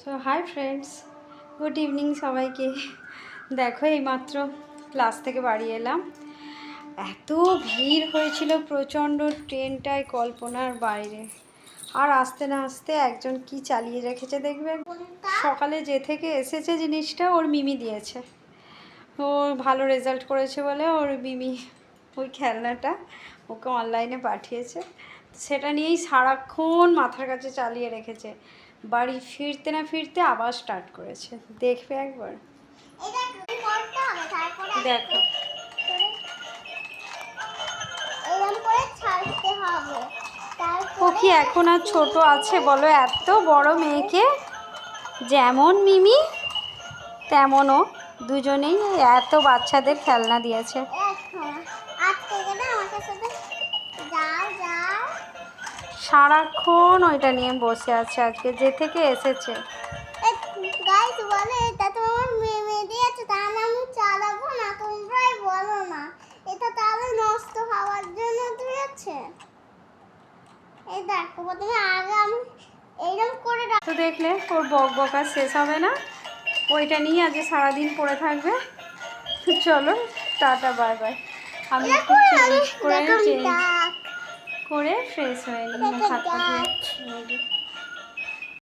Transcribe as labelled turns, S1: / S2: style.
S1: So hi friends, good evening সবাইকে। দেখো এইমাত্র ক্লাস থেকে বাড়ি এলাম। এত ভিড় হয়েছিল প্রচণ্ড, ট্রেনটায় কল্পনার বাইরে। আর আসতে না আসতে একজন কি চালিয়ে রেখেছে দেখবে। সকালে যে থেকে এসেছে জিনিসটা ওর মিমি দিয়েছে। ও ভালো রেজাল্ট করেছে বলে ওর মিমি ওই খেলনাটা ওকে অনলাইনে পাঠিয়েছে। সেটা নিয়েই সারাক্ষণ মাথার কাছে চালিয়ে রেখেছে। বাড়ি ফিরতে না ফিরতে আবার স্টার্ট করেছে। দেখবে একবার, দেখো ও কি এখন আর ছোট আছে বলো? এত বড় মেয়েকে যেমন মিমি তেমনও, দুজনেই এত বাচ্চাদের খেলনা দিয়েছে। সারাক্ষণ ওইটা নিয়ে বসে আছে আজকে যে থেকে এসেছে।
S2: এটা তো আমার মেয়ে দিয়েছে, তাহলে আমি চালাবো না, তোমরাই বলো না এটা তাহলে নষ্ট হওয়ার জন্য দিয়েছে। এই দেখো প্রথমে আগে আমি এইরকম করে
S1: তো দেখলে ওর বক বকা শেষ হবে না, ওইটা নিয়ে আজকে সারাদিন পড়ে থাকবে। চলো টাটা বাই বাই। আমি একটু চেঞ্জ করে ফ্রেশ হয়ে নিই, মুখ হাত পা ধুয়ে।